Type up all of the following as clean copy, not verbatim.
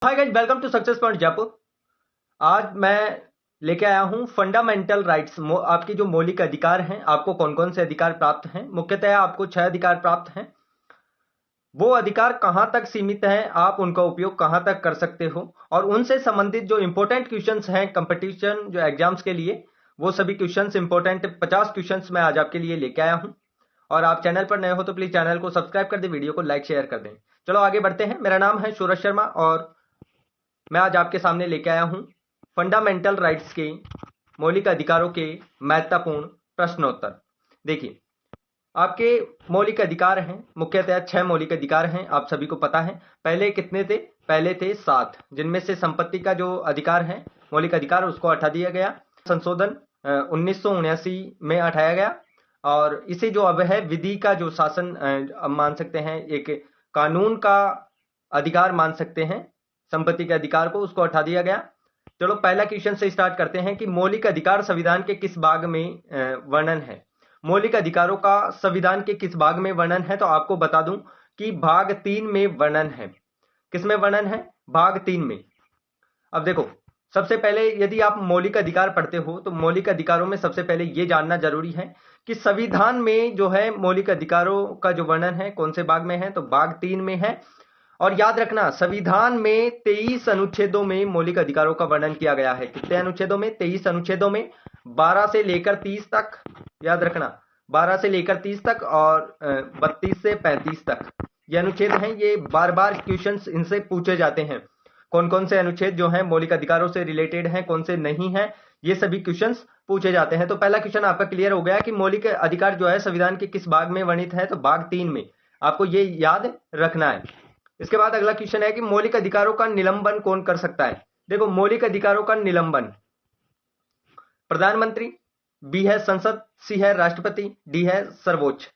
Hi guys, welcome to Success Point Jaipur. आज मैं लेके आया हूं फंडामेंटल राइट्स। आपकी जो मौलिक अधिकार हैं, आपको कौन कौन से अधिकार प्राप्त हैं। मुख्यतः आपको 6 अधिकार प्राप्त हैं। वो अधिकार कहां तक सीमित हैं, आप उनका उपयोग कहां तक कर सकते हो, और उनसे संबंधित जो इंपॉर्टेंट क्वेश्चंस हैं कंपटीशन जो एग्जाम्स के लिए, वो सभी क्वेश्चंस इंपॉर्टेंट 50 क्वेश्चंस मैं आज आपके लिए लेके आया हूं। और आप चैनल पर नए हो तो प्लीज चैनल को सब्सक्राइब कर दें, वीडियो को लाइक शेयर कर दें। चलो आगे बढ़ते हैं। मेरा नाम है सूरज शर्मा और मैं आज आपके सामने लेके आया हूं फंडामेंटल राइट्स के मौलिक अधिकारों के महत्वपूर्ण प्रश्नोत्तर। देखिए, आपके मौलिक अधिकार हैं, मुख्यतः 6 मौलिक अधिकार हैं, आप सभी को पता है। पहले कितने थे? पहले थे 7, जिनमें से संपत्ति का जो अधिकार है, मौलिक अधिकार, उसको हटा दिया गया। संशोधन 1979 में हटाया गया और इसे जो अब है विधि का जो शासन अब मान सकते हैं, एक कानून का अधिकार मान सकते हैं संपत्ति के अधिकार को, उसको हटा दिया गया। चलो पहला क्वेश्चन से स्टार्ट करते हैं कि मौलिक अधिकार संविधान के किस भाग में वर्णन है। मौलिक अधिकारों का संविधान के किस भाग में वर्णन है? तो आपको बता दूं कि भाग 3 में वर्णन है। किस में वर्णन है? भाग 3 में। अब देखो, सबसे पहले यदि आप मौलिक अधिकार पढ़ते हो तो मौलिक अधिकारों में सबसे पहले यह जानना जरूरी है कि संविधान में जो है मौलिक अधिकारों का जो वर्णन है कौन से भाग में है, तो भाग 3 में है। और याद रखना, संविधान में 23 अनुच्छेदों में मौलिक अधिकारों का वर्णन किया गया है। कितने अनुच्छेदों में? 23 अनुच्छेदों में, 12 से लेकर 30 तक। याद रखना, 12 से लेकर 30 तक और 32 से 35 तक ये अनुच्छेद हैं। ये बार बार क्वेश्चंस इनसे पूछे जाते हैं, कौन कौन से अनुच्छेद जो हैं मौलिक अधिकारों से रिलेटेड हैं, कौन से नहीं हैं, ये सभी क्वेश्चंस पूछे जाते हैं। तो पहला क्वेश्चन आपका क्लियर हो गया कि मौलिक अधिकार जो है संविधान के किस भाग में वर्णित है, तो भाग 3 में। आपको ये याद रखना है। इसके बाद अगला क्वेश्चन है कि मौलिक अधिकारों का निलंबन कौन कर सकता है। देखो, मौलिक अधिकारों का निलंबन प्रधानमंत्री, बी है संसद, सी है राष्ट्रपति, डी है सर्वोच्च।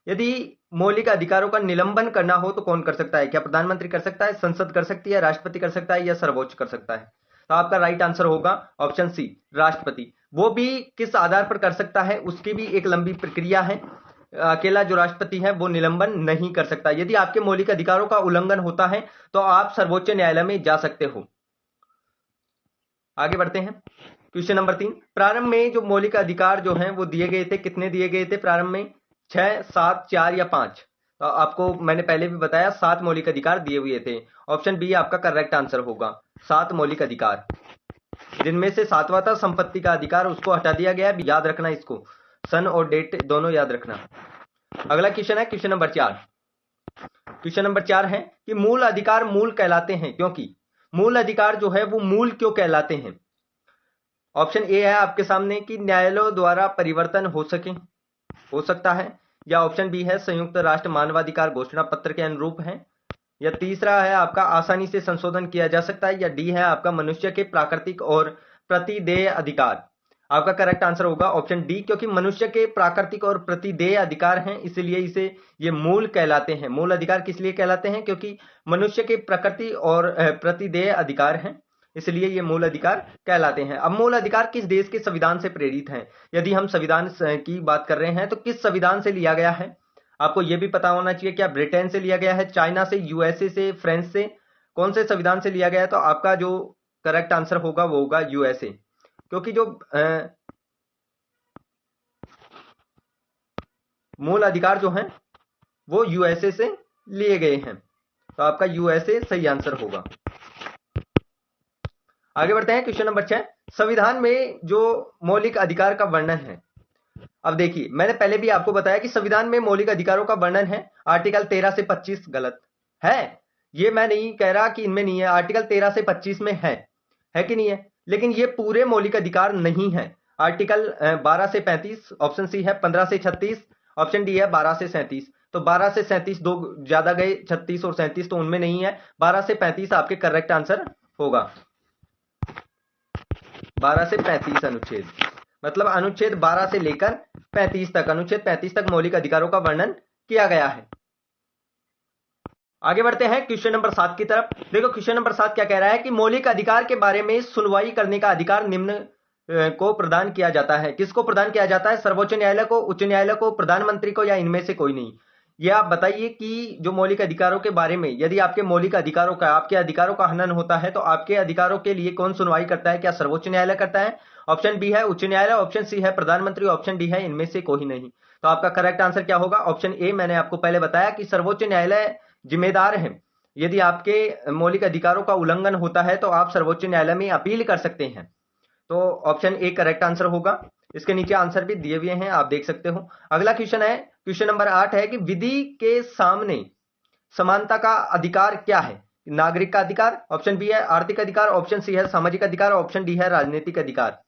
यदि मौलिक अधिकारों का निलंबन करना हो तो कौन कर सकता है? क्या प्रधानमंत्री कर सकता है, संसद कर सकती है, राष्ट्रपति कर सकता है, या सर्वोच्च कर सकता है? तो आपका राइट आंसर होगा ऑप्शन सी, राष्ट्रपति। वो भी किस आधार पर कर सकता है, उसकी भी एक लंबी प्रक्रिया है। अकेला जो राष्ट्रपति है वो निलंबन नहीं कर सकता। यदि आपके मौलिक अधिकारों का उल्लंघन होता है तो आप सर्वोच्च न्यायालय में जा सकते हो। आगे बढ़ते हैं। क्वेश्चन नंबर 3, प्रारंभ में जो मौलिक अधिकार जो हैं वो दिए गए थे, कितने दिए गए थे प्रारंभ में? 6, 7, 4 या 5? तो आपको मैंने पहले भी बताया 7 मौलिक अधिकार दिए हुए थे। ऑप्शन बी आपका करेक्ट आंसर होगा, 7 मौलिक अधिकार, जिनमें से 7वां था संपत्ति का अधिकार, उसको हटा दिया गया। याद रखना इसको, सन और डेट दोनों याद रखना। अगला क्वेश्चन है क्वेश्चन नंबर 4। क्वेश्चन नंबर 4 है कि मूल अधिकार मूल कहलाते हैं क्योंकि। मूल अधिकार जो है वो मूल क्यों कहलाते हैं? ऑप्शन ए है आपके सामने कि न्यायालयों द्वारा परिवर्तन हो सकता है, या ऑप्शन बी है संयुक्त राष्ट्र मानवाधिकार घोषणा पत्र के अनुरूप है, या तीसरा है आपका आसानी से संशोधन किया जा सकता है, या डी है आपका मनुष्य के प्राकृतिक और प्रतिदेय अधिकार। आपका करेक्ट आंसर होगा ऑप्शन डी, क्योंकि मनुष्य के प्राकृतिक और प्रतिदेय अधिकार हैं, इसलिए इसे ये मूल कहलाते हैं। मूल अधिकार किस लिए कहलाते हैं? क्योंकि मनुष्य के प्रकृति और प्रतिदेय अधिकार हैं, इसलिए ये मूल अधिकार कहलाते हैं। अब मूल अधिकार किस देश के संविधान से प्रेरित हैं? यदि हम संविधान की बात कर रहे हैं तो किस संविधान से लिया गया है? आपको यह भी पता होना चाहिए, क्या ब्रिटेन से लिया गया है, चाइना से, यूएसए से, फ्रांस से? कौन से संविधान से लिया गया है? तो आपका जो करेक्ट आंसर होगा वो होगा यूएसए, क्योंकि जो मूल अधिकार जो हैं वो यूएसए से लिए गए हैं। तो आपका यूएसए सही आंसर होगा। आगे बढ़ते हैं। क्वेश्चन नंबर 6, संविधान में जो मौलिक अधिकार का वर्णन है। अब देखिए, मैंने पहले भी आपको बताया कि संविधान में मौलिक अधिकारों का वर्णन है आर्टिकल 13 से 25। गलत है, ये मैं नहीं कह रहा कि इनमें नहीं है। आर्टिकल 13 से 25 में है कि नहीं है? लेकिन ये पूरे मौलिक अधिकार नहीं है। आर्टिकल 12 से 35 ऑप्शन सी है, 15 से 36 ऑप्शन डी है, 12 से 37। तो 12 से 37 दो ज्यादा गए, 36 और 37 तो उनमें नहीं है। 12 से 35 आपके करेक्ट आंसर होगा। 12 से 35 अनुच्छेद, मतलब अनुच्छेद 12 से लेकर 35 तक, अनुच्छेद 35 तक मौलिक अधिकारों का वर्णन किया गया है। आगे बढ़ते हैं क्वेश्चन नंबर 7 की तरफ। देखो, क्वेश्चन नंबर 7 क्या कह रहा है कि मौलिक अधिकार के बारे में सुनवाई करने का अधिकार निम्न को प्रदान किया जाता है। किसको प्रदान किया जाता है? सर्वोच्च न्यायालय को, उच्च न्यायालय को, प्रधानमंत्री को, या इनमें से कोई नहीं। ये आप बताइए कि जो मौलिक अधिकारों के बारे में, यदि आपके मौलिक अधिकारों का, आपके अधिकारों का हनन होता है तो आपके अधिकारों के लिए कौन सुनवाई करता है? क्या सर्वोच्च न्यायालय करता है? ऑप्शन बी है उच्च न्यायालय, ऑप्शन सी है प्रधानमंत्री, ऑप्शन डी है इनमें से कोई नहीं। तो आपका करेक्ट आंसर क्या होगा? Option A. मैंने आपको पहले बताया कि सर्वोच्च न्यायालय जिम्मेदार है। यदि आपके मौलिक अधिकारों का उल्लंघन होता है तो आप सर्वोच्च न्यायालय में अपील कर सकते हैं। तो ऑप्शन ए करेक्ट आंसर होगा। इसके नीचे आंसर भी दिए हुए हैं, आप देख सकते हो। अगला क्वेश्चन है, क्वेश्चन नंबर 8 है कि विधि के सामने समानता का अधिकार क्या है? नागरिक का अधिकार, ऑप्शन बी है आर्थिक अधिकार, ऑप्शन सी है सामाजिक अधिकार, ऑप्शन डी है राजनीतिक अधिकार।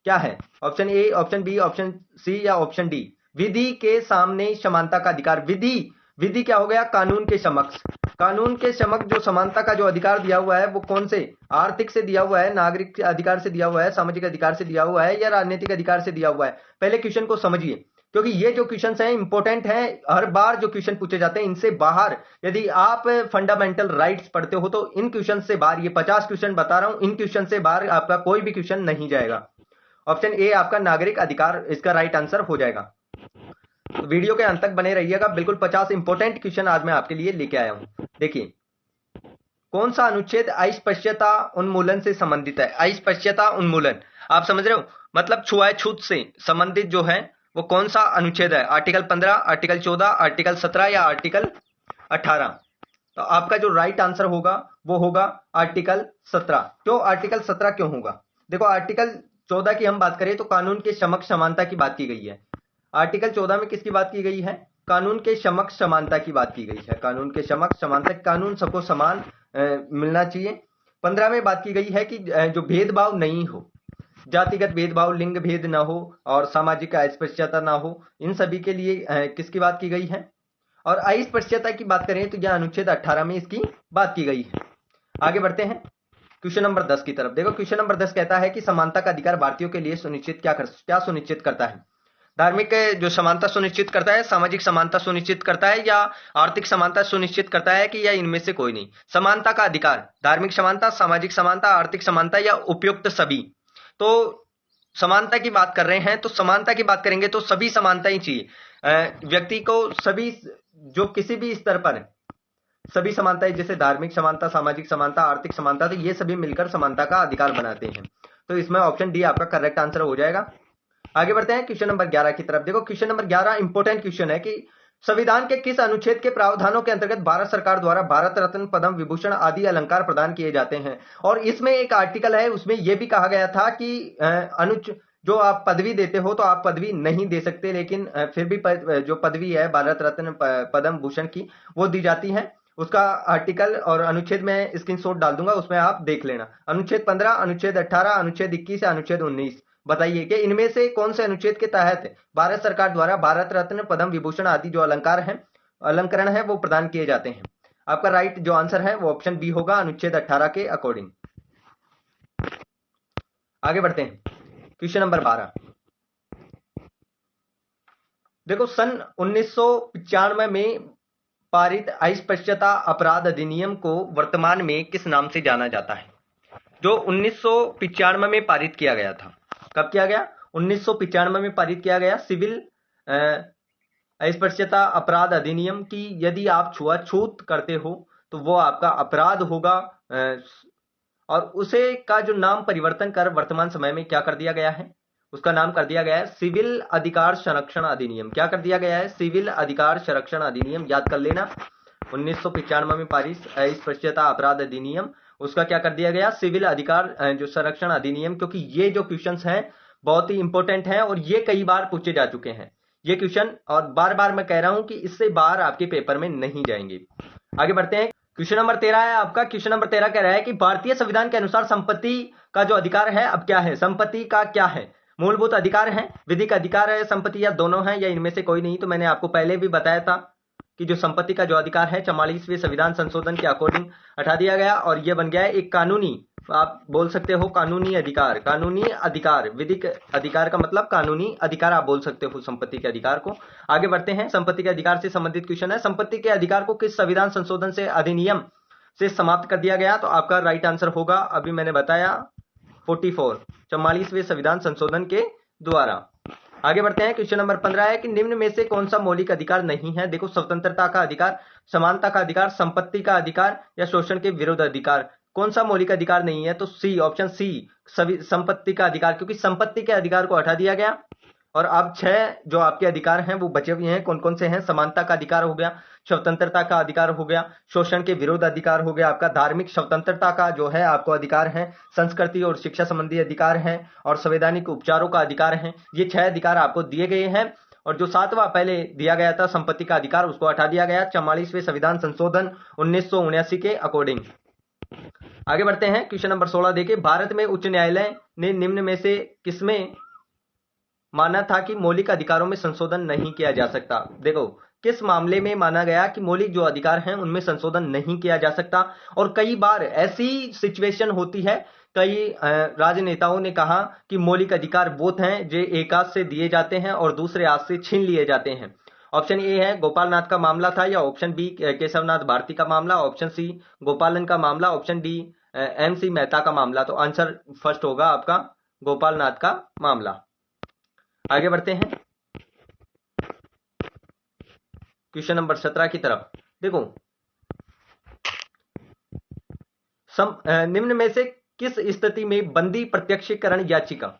क्या है? Option A, option B, option C या ऑप्शन डी? विधि के सामने समानता का अधिकार। विधि, विधि क्या हो गया? कानून के समक्ष। कानून के समक्ष जो समानता का जो अधिकार दिया हुआ है वो कौन से? आर्थिक से दिया हुआ है, नागरिक अधिकार से दिया हुआ है, सामाजिक अधिकार से दिया हुआ है या राजनीतिक अधिकार से दिया हुआ है? पहले क्वेश्चन को समझिए, क्योंकि ये जो क्वेश्चन हैं इंपॉर्टेंट हैं। हर बार जो क्वेश्चन पूछे जाते हैं इनसे बाहर, यदि आप फंडामेंटल राइट्स पढ़ते हो तो इन क्वेश्चन से बाहर, ये 50 क्वेश्चन बता रहा हूं, इन क्वेश्चन से बाहर आपका कोई भी क्वेश्चन नहीं जाएगा। ऑप्शन ए आपका नागरिक अधिकार इसका राइट आंसर हो जाएगा। तो वीडियो के अंत तक बने रहिएगा, बिल्कुल 50 इंपॉर्टेंट क्वेश्चन आज मैं आपके लिए लेके आया हूं। देखिए, कौन सा अनुच्छेद अस्पृश्यता उन्मूलन से संबंधित है? अस्पृश्यता उन्मूलन, आप समझ रहे हो, मतलब छुआछूत से संबंधित जो है वो कौन सा अनुच्छेद है? आर्टिकल 15, आर्टिकल 14, आर्टिकल 17 या आर्टिकल 18? तो आपका जो राइट आंसर होगा वो होगा आर्टिकल 17। क्यों आर्टिकल 17 क्यों होगा? देखो, आर्टिकल 14 की हम बात करें तो कानून के समक्ष समानता की बात की गई है। आर्टिकल 14 में किसकी बात की गई है? कानून के समक्ष समानता की बात की गई है। कानून के समक्ष समानता, कानून सबको समान मिलना चाहिए। 15 में बात की गई है कि जो भेदभाव नहीं हो, जातिगत भेदभाव, लिंग भेद ना हो और सामाजिक अस्पृश्यता ना हो, इन सभी के लिए किसकी बात की गई है? और अस्पृश्यता की बात करें तो यह अनुच्छेद 18 में इसकी बात की गई है। आगे बढ़ते हैं क्वेश्चन नंबर 10 की तरफ। देखो, क्वेश्चन नंबर 10 कहता है कि समानता का अधिकार भारतीयों के लिए सुनिश्चित क्या सुनिश्चित करता है? धार्मिक जो समानता सुनिश्चित करता है, सामाजिक समानता सुनिश्चित करता है या आर्थिक समानता सुनिश्चित करता है कि या इनमें से कोई नहीं? समानता का अधिकार, धार्मिक समानता, सामाजिक समानता, आर्थिक समानता या उपयुक्त सभी? तो समानता की बात कर रहे हैं तो समानता की बात करेंगे तो सभी समानता ही चाहिए। व्यक्ति को सभी, जो किसी भी स्तर पर सभी समानताएं, जैसे धार्मिक समानता, सामाजिक समानता, आर्थिक समानता, तो ये सभी मिलकर समानता का अधिकार बनाते हैं। तो इसमें ऑप्शन डी आपका करेक्ट आंसर हो जाएगा। आगे बढ़ते हैं क्वेश्चन नंबर 11 की तरफ। देखो, क्वेश्चन नंबर 11 इंपॉर्टेंट क्वेश्चन है कि संविधान के किस अनुच्छेद के प्रावधानों के अंतर्गत भारत सरकार द्वारा भारत रत्न, पद्म विभूषण आदि अलंकार प्रदान किए जाते हैं? और इसमें एक आर्टिकल है, उसमें यह भी कहा गया था कि जो आप पदवी देते हो तो आप पदवी नहीं दे सकते, लेकिन फिर भी जो पदवी है भारत रत्न, पद्म भूषण की, वो दी जाती है। उसका आर्टिकल और अनुच्छेद में स्क्रीनशॉट डाल दूंगा, उसमें आप देख लेना। अनुच्छेद 15, अनुच्छेद 18, अनुच्छेद 21 या अनुच्छेद 19? बताइए कि इनमें से कौन से अनुच्छेद के तहत भारत सरकार द्वारा भारत रत्न, पद्म विभूषण आदि जो अलंकरण है वो प्रदान किए जाते हैं? आपका राइट जो आंसर है वो ऑप्शन बी होगा, अनुच्छेद 18 के अकॉर्डिंग। आगे बढ़ते हैं क्वेश्चन नंबर 12। देखो, सन 1995 में पारित अस्पृश्यता अपराध अधिनियम को वर्तमान में किस नाम से जाना जाता है? जो 1995 में पारित किया गया था। कब किया गया? 1995 में पारित किया गया। सिविल अस्पृश्यता अपराध अधिनियम की यदि आप छुआछूत करते हो तो वो आपका अपराध होगा, और उसे का जो नाम परिवर्तन कर वर्तमान समय में क्या कर दिया गया है? उसका नाम कर दिया गया है सिविल अधिकार संरक्षण अधिनियम। क्या कर दिया गया है? सिविल अधिकार संरक्षण अधिनियम। याद कर लेना, 1995 में पारित अस्पृश्यता अपराध अधिनियम, उसका क्या कर दिया गया? सिविल अधिकार जो संरक्षण अधिनियम। क्योंकि ये जो क्वेश्चंस हैं बहुत ही इंपॉर्टेंट हैं और ये कई बार पूछे जा चुके हैं ये क्वेश्चन, और बार बार मैं कह रहा हूं कि इससे बाहर आपके पेपर में नहीं जाएंगे। आगे बढ़ते हैं, क्वेश्चन नंबर 13 है आपका। क्वेश्चन नंबर 13 कह रहा है कि भारतीय संविधान के अनुसार संपत्ति का जो अधिकार है अब क्या है? संपत्ति का क्या है? मूलभूत अधिकार है, विधिक अधिकार है, संपत्ति, या दोनों है या इनमें से कोई नहीं? तो मैंने आपको पहले भी बताया था कि जो संपत्ति का जो अधिकार है 44वें संविधान संशोधन के अकॉर्डिंग हटा दिया गया और यह बन गया है एक कानूनी, आप बोल सकते हो कानूनी अधिकार। कानूनी अधिकार, विधिक अधिकार का मतलब कानूनी अधिकार आप बोल सकते हो संपत्ति के अधिकार को। आगे बढ़ते हैं, संपत्ति के अधिकार से संबंधित क्वेश्चन है। संपत्ति के अधिकार को किस संविधान संशोधन से, अधिनियम से समाप्त कर दिया गया? तो आपका राइट आंसर होगा, अभी मैंने बताया, 44वें संविधान संशोधन के द्वारा। आगे बढ़ते हैं। क्वेश्चन नंबर 15 है कि निम्न में से कौन सा मौलिक अधिकार नहीं है। देखो, स्वतंत्रता का अधिकार, समानता का अधिकार, संपत्ति का अधिकार या शोषण के विरुद्ध अधिकार। कौन सा मौलिक अधिकार नहीं है? तो सी, ऑप्शन सी, सभी संपत्ति का अधिकार, क्योंकि संपत्ति के अधिकार को हटा दिया गया और अब 6 जो आपके अधिकार हैं वो बचे हुए हैं। कौन कौन से हैं? समानता का अधिकार हो गया, स्वतंत्रता का अधिकार हो गया, शोषण के विरुद्ध अधिकार हो गया आपका, धार्मिक स्वतंत्रता का जो है आपको अधिकार है, संस्कृति और शिक्षा संबंधी अधिकार है और संवैधानिक उपचारों का अधिकार है। ये 6 अधिकार आपको दिए गए हैं और जो 7वां पहले दिया गया था संपत्ति का अधिकार, उसको हटा दिया गया 44वें संविधान संशोधन 1979 के अकॉर्डिंग। आगे बढ़ते हैं। क्वेश्चन नंबर 16 देखिए, भारत में उच्च न्यायालय ने निम्न में से किसमें माना था कि मौलिक अधिकारों में संशोधन नहीं किया जा सकता। देखो, किस मामले में माना गया कि मौलिक जो अधिकार हैं उनमें संशोधन नहीं किया जा सकता। और कई बार ऐसी सिचुएशन होती है, कई राजनेताओं ने कहा कि मौलिक अधिकार वो हैं जो एक हाथ से दिए जाते हैं और दूसरे हाथ से छीन लिए जाते हैं। ऑप्शन ए है गोपाल नाथ का मामला था, या ऑप्शन बी केशवनाथ भारती का मामला, ऑप्शन सी गोपालन का मामला, ऑप्शन डी MC मेहता का मामला। तो आंसर फर्स्ट होगा आपका गोपाल नाथ का मामला। आगे बढ़ते हैं क्वेश्चन नंबर 17 की तरफ। देखो, निम्न में से किस स्थिति में बंदी प्रत्यक्षीकरण याचिका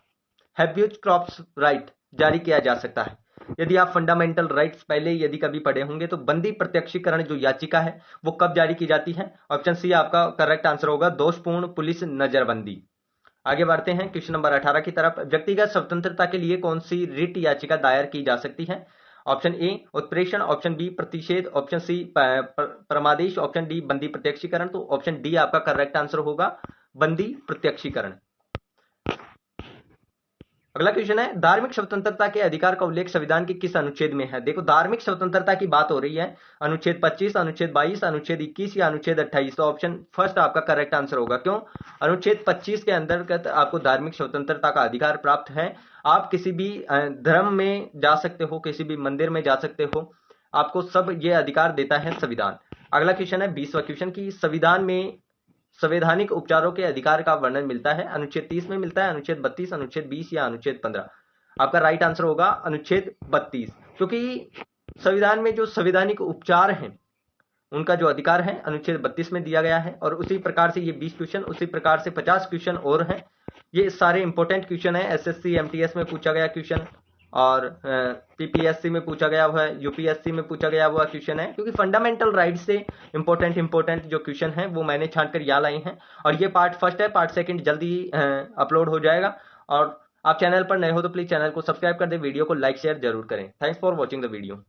हैब्यूज क्रॉप्स राइट जारी किया जा सकता है? यदि आप फंडामेंटल राइट्स पहले यदि कभी पढ़े होंगे तो बंदी प्रत्यक्षीकरण जो याचिका है वो कब जारी की जाती है? ऑप्शन सी आपका करेक्ट आंसर होगा, दोषपूर्ण पुलिस नजरबंदी। आगे बढ़ते हैं क्वेश्चन नंबर 18 की तरफ। व्यक्तिगत स्वतंत्रता के लिए कौन सी रिट याचिका दायर की जा सकती है? ऑप्शन ए उत्प्रेषण, ऑप्शन बी प्रतिषेध, ऑप्शन सी परमादेश, ऑप्शन डी बंदी प्रत्यक्षीकरण। तो ऑप्शन डी आपका करेक्ट आंसर होगा, बंदी प्रत्यक्षीकरण। अगला क्वेश्चन है, धार्मिक स्वतंत्रता के अधिकार का उल्लेख संविधान के किस अनुच्छेद में है? देखो, धार्मिक स्वतंत्रता की बात हो रही है, अनुच्छेद 25, अनुच्छेद 22, अनुच्छेद 21 या अनुच्छेद 28। तो ऑप्शन फर्स्ट आपका करेक्ट आंसर होगा। क्यों? अनुच्छेद 25 के अंतर्गत आपको धार्मिक स्वतंत्रता का अधिकार प्राप्त है। आप किसी भी धर्म में जा सकते हो, किसी भी मंदिर में जा सकते हो, आपको सब ये अधिकार देता है संविधान। अगला क्वेश्चन है 20वां क्वेश्चन की संविधान में संवैधानिक उपचारों के अधिकार का वर्णन मिलता है? अनुच्छेद 30 में मिलता है, अनुच्छेद 32, अनुच्छेद 20 या अनुच्छेद 15। आपका राइट आंसर होगा अनुच्छेद 32, क्योंकि संविधान में जो संवैधानिक उपचार हैं उनका जो अधिकार है अनुच्छेद 32 में दिया गया है। और उसी प्रकार से ये 20 क्वेश्चन, उसी प्रकार से 50 क्वेश्चन और हैं। ये सारे इंपॉर्टेंट क्वेश्चन है, SSC MTS में पूछा गया क्वेश्चन और PPSC में पूछा गया हुआ है, UPSC में पूछा गया हुआ क्वेश्चन है, क्योंकि फंडामेंटल राइट से इंपॉर्टेंट जो क्वेश्चन है वो मैंने छांट कर यहाँ लाए हैं। और ये पार्ट फर्स्ट है, पार्ट सेकंड जल्दी ही अपलोड हो जाएगा। और आप चैनल पर नए हो तो प्लीज चैनल को सब्सक्राइब कर दे, वीडियो को लाइक शेयर जरूर करें। Thanks for watching the video.